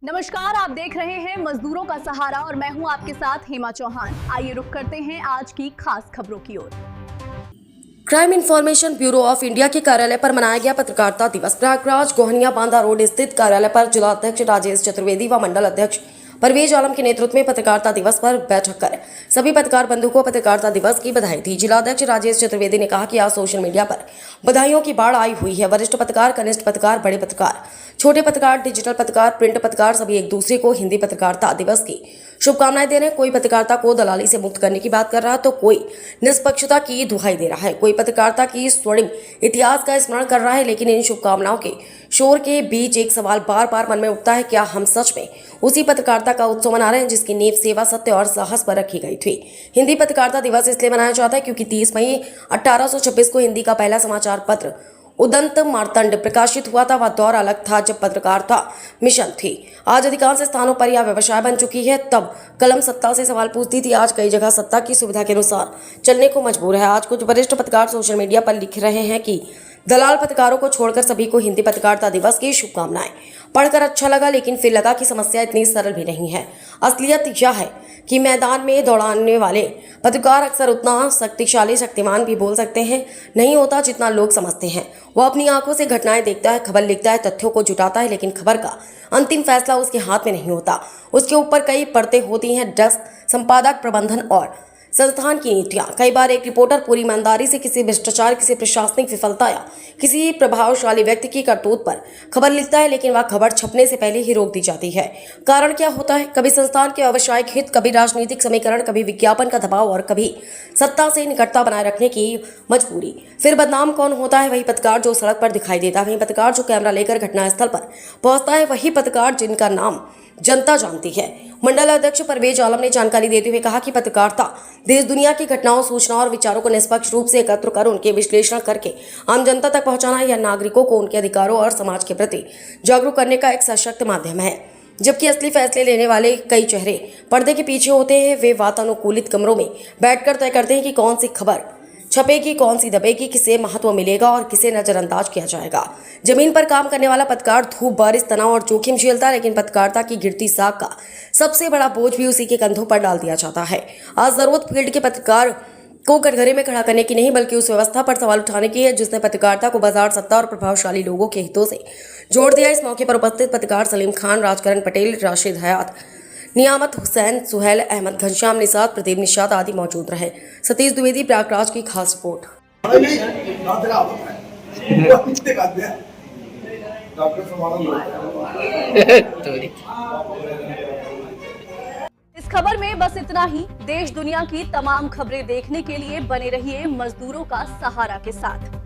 नमस्कार, आप देख रहे हैं मजदूरों का सहारा और मैं हूं आपके साथ हेमा चौहान। आइए रुक करते हैं आज की खास खबरों की ओर। Crime information bureau of India के कार्यालय पर मनाया गया पत्रकारिता दिवस। प्रयागराज गोहनिया बांधा रोड स्थित कार्यालय पर जिला अध्यक्ष राजेश चतुर्वेदी व मंडल अध्यक्ष परवेज आलम के नेतृत्व में पत्रकारिता दिवस पर बैठक कर सभी पत्रकार बंधु को पत्रकारिता दिवस की बधाई दी। जिला अध्यक्ष राजेश चतुर्वेदी ने कहा कि आज सोशल मीडिया पर बधाइयों की बाढ़ आई हुई है। वरिष्ठ पत्रकार, कनिष्ठ पत्रकार, बड़े पत्रकार, छोटे पत्रकार, डिजिटल पत्रकार, प्रिंट पत्रकार सभी एक दूसरे को हिंदी पत्रकारिता दिवस की शुभकामनाएं दे रहे हैं। कोई पत्रकारिता को दलाली से मुक्त करने की बात कर रहा है तो कोई निष्पक्षता की दुहाई दे रहा है, कोई पत्रकारिता की स्वर्णिम इतिहास का स्मरण कर रहा है। लेकिन इन शुभकामनाओं के शोर के बीच एक सवाल बार बार मन में उठता है, क्या हम सच में उसी पत्रकारिता का उत्सव मना रहे हैं जिसकी नींव सेवा, सत्य और साहस पर रखी गई थी। हिंदी पत्रकारिता दिवस इसलिए मनाया जाता है क्योंकि 30 मई 1826 को हिंदी का पहला समाचार पत्र उदंत मार्तंड प्रकाशित हुआ था। वह दौर अलग था जब पत्रकारिता मिशन थी। आज अधिकांश स्थानों पर यह व्यवसाय बन चुकी है। तब कलम सत्ता से सवाल पूछती थी, आज कई जगह सत्ता की सुविधा के अनुसार चलने को मजबूर है। आज कुछ वरिष्ठ पत्रकार सोशल मीडिया पर लिख रहे हैं कि दलाल पत्रकारों को छोड़कर सभी को हिंदी पत्रकारिता दिवस की शुभकामनाएं। पढ़कर अच्छा लगा, लेकिन फिर लगा कि समस्या इतनी सरल भी नहीं है। असलियत यह है कि मैदान में दौड़ाने वाले पत्रकार अक्सर उतना शक्तिशाली, शक्तिमान भी बोल सकते हैं नहीं होता जितना लोग समझते हैं। वह अपनी आंखों से घटनाएं देखता है, खबर लिखता है, तथ्यों को जुटाता है, लेकिन खबर का अंतिम फैसला उसके हाथ में नहीं होता। उसके ऊपर कई परतें होती हैं, डेस्क, संपादक, प्रबंधन और संस्थान की नीतियां। कई बार एक रिपोर्टर पूरी ईमानदारी से किसी भ्रष्टाचार, किसी प्रशासनिक विफलता या किसी प्रभावशाली व्यक्ति की करतूत पर खबर लिखता है, लेकिन वह खबर छपने से पहले ही रोक दी जाती है। कारण क्या होता है? कभी संस्थान के व्यावसायिक हित, कभी राजनीतिक समीकरण, कभी विज्ञापन का दबाव और कभी सत्ता से निकटता बनाए रखने की मजबूरी। फिर बदनाम कौन होता है? वही पत्रकार जो सड़क पर दिखाई देता है, वही पत्रकार जो कैमरा लेकर घटनास्थल पर पहुंचता है, वही पत्रकार जिनका नाम जनता जानती है। मंडल अध्यक्ष परवेज आलम ने जानकारी देते हुए कहा कि पत्रकारिता देश दुनिया की घटनाओं, सूचनाओं और विचारों को निष्पक्ष रूप से एकत्र कर उनके विश्लेषण करके आम जनता तक पहुंचाना या नागरिकों को उनके अधिकारों और समाज के प्रति जागरूक करने का एक सशक्त माध्यम है। जबकि असली फैसले लेने वाले कई चेहरे पर्दे के पीछे होते हैं। वे वातानुकूलित कमरों में बैठकर तय करते हैं कि कौन सी खबर छपेगी, कौन सी दबेगी, किसे महत्व मिलेगा और किसे नजरअंदाज किया जाएगा। जमीन पर काम करने वाला पत्रकार धूप, बारिश, तनाव और जोखिम झेलता है, लेकिन पत्रकारिता की गिरती साख का सबसे बड़ा बोझ भी उसी के कंधों पर डाल दिया जाता है। आज जरूरत फील्ड के पत्रकार को कटघरे में खड़ा करने की नहीं, बल्कि उस व्यवस्था पर सवाल उठाने की है जिसने पत्रकारिता को बाजार, सत्ता और प्रभावशाली लोगों के हितों से जोड़ दिया। इस मौके पर उपस्थित पत्रकार सलीम खान, राजकरण पटेल, राशिद हयात, नियामत हुसैन, सुहेल अहमद, घनश्याम निषाद, प्रदीप निषाद आदि मौजूद रहे। सतीश द्विवेदी, प्रयागराज की खास रिपोर्ट। इस खबर में बस इतना ही। देश दुनिया की तमाम खबरें देखने के लिए बने रहिए मजदूरों का सहारा के साथ।